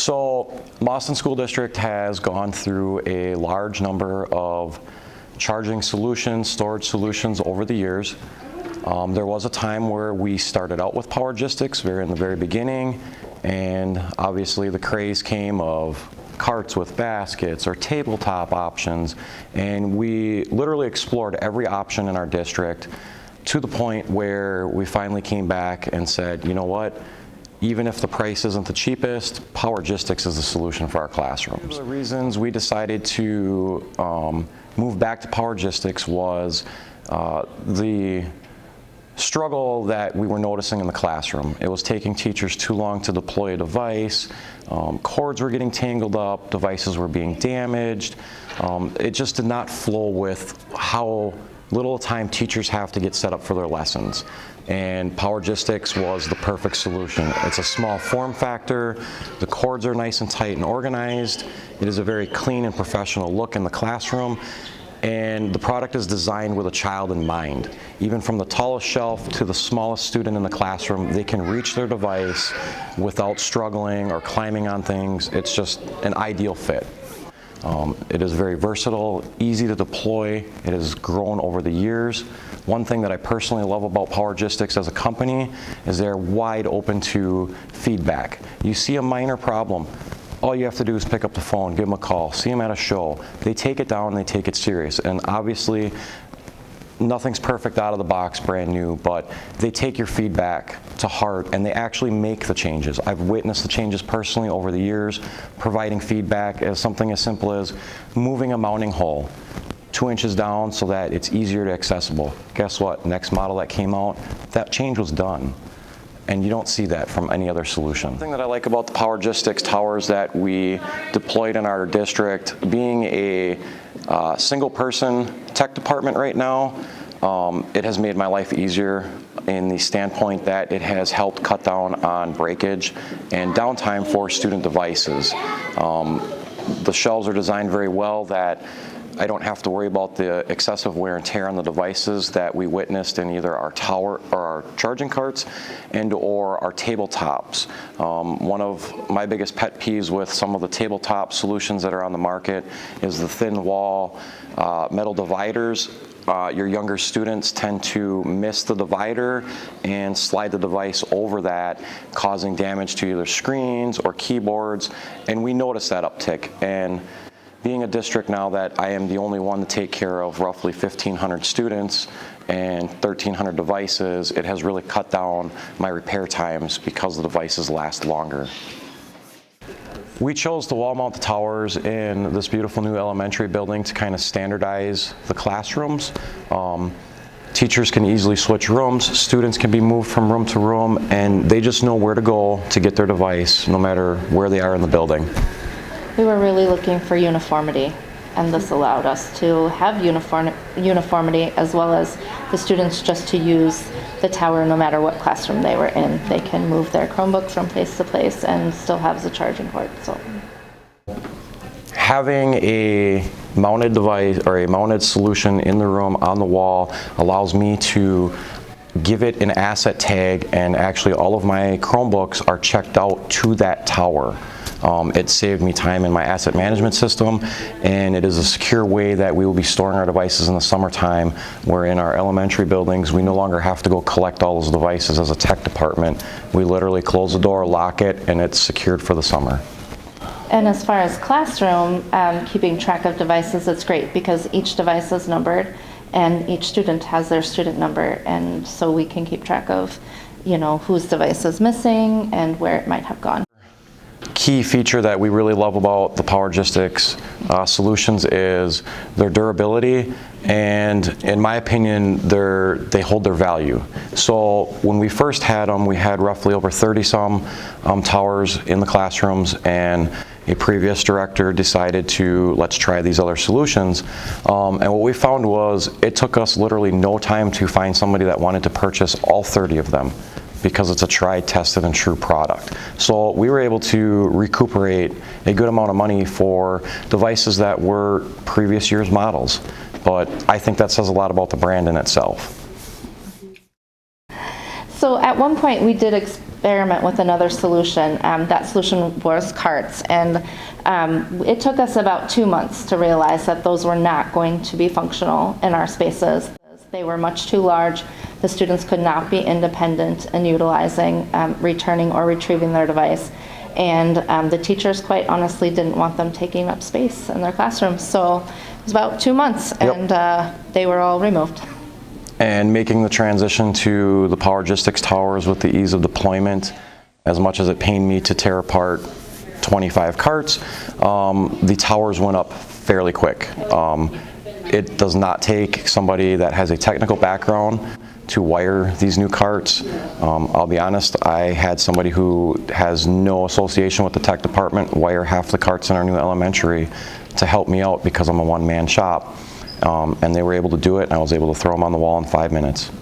So Mauston School District has gone through a large number of charging solutions, storage solutions over the years. There was a time where we started out with PowerGistics in the very beginning, and obviously the craze came of carts with baskets or tabletop options, and we literally explored every option in our district to the point where we finally came back and said, you know what, even if the price isn't the cheapest, PowerGistics is the solution for our classrooms. One of the reasons we decided to move back to PowerGistics was the struggle that we were noticing in the classroom. It was taking teachers too long to deploy a device, cords were getting tangled up, devices were being damaged. It just did not flow with how little time teachers have to get set up for their lessons. And PowerGistics was the perfect solution. It's a small form factor, the cords are nice and tight and organized, it is a very clean and professional look in the classroom, and the product is designed with a child in mind. Even from the tallest shelf to the smallest student in the classroom, they can reach their device without struggling or climbing on things. It's just an ideal fit. It is very versatile, easy to deploy. It has grown over the years. One thing that I personally love about PowerGistics as a company is they're wide open to feedback. You see a minor problem, all you have to do is pick up the phone, give them a call, see them at a show. They take it down and they take it serious. And obviously, nothing's perfect out of the box, brand new, but they take your feedback to heart and they actually make the changes. I've witnessed the changes personally over the years, providing feedback as something as simple as moving a mounting hole 2 inches down so that it's easier to accessible. Guess what? Next model that came out, that change was done. And you don't see that from any other solution. The thing that I like about the PowerGistics Towers that we deployed in our district, being a single person tech department right now, it has made my life easier in the standpoint that it has helped cut down on breakage and downtime for student devices. The shelves are designed very well that I don't have to worry about the excessive wear and tear on the devices that we witnessed in either our tower or our charging carts and or our tabletops. One of my biggest pet peeves with some of the tabletop solutions that are on the market is the thin wall metal dividers. Your younger students tend to miss the divider and slide the device over that, causing damage to either screens or keyboards, and we notice that uptick. And being a district now that I am the only one to take care of roughly 1,500 students and 1,300 devices, it has really cut down my repair times because the devices last longer. We chose to wall mount the towers in this beautiful new elementary building to kind of standardize the classrooms. Teachers can easily switch rooms, students can be moved from room to room, and they just know where to go to get their device no matter where they are in the building. We were really looking for uniformity, and this allowed us to have uniformity as well as the students just to use the tower no matter what classroom they were in. They can move their Chromebook from place to place and still have the charging port. So, having a mounted device or a mounted solution in the room on the wall allows me to give it an asset tag, and actually all of my Chromebooks are checked out to that tower. It saved me time in my asset management system, and it is a secure way that we will be storing our devices in the summertime, where in our elementary buildings we no longer have to go collect all those devices as a tech department. We literally close the door, lock it, and it's secured for the summer. And as far as classroom, keeping track of devices, it's great because each device is numbered and each student has their student number, and so we can keep track of, you know, whose device is missing and where it might have gone. Key feature that we really love about the PowerGistics solutions is their durability, and in my opinion they hold their value. So when we first had them, we had roughly over 30-some towers in the classrooms, and a previous director decided to let's try these other solutions, and what we found was it took us literally no time to find somebody that wanted to purchase all 30 of them, because it's a tried, tested, and true product. So we were able to recuperate a good amount of money for devices that were previous year's models. But I think that says a lot about the brand in itself. So at one point we did experiment with another solution. That solution was carts, and it took us about 2 months to realize that those were not going to be functional in our spaces. They were much too large. The students could not be independent in utilizing, returning or retrieving their device. And the teachers, quite honestly, didn't want them taking up space in their classrooms. So it was about 2 months, and they were all removed. And making the transition to the PowerGistics Towers with the ease of deployment, as much as it pained me to tear apart 25 carts, the towers went up fairly quick. It does not take somebody that has a technical background to wire these new carts. I'll be honest, I had somebody who has no association with the tech department wire half the carts in our new elementary to help me out because I'm a one-man shop. And they were able to do it, and I was able to throw them on the wall in 5 minutes.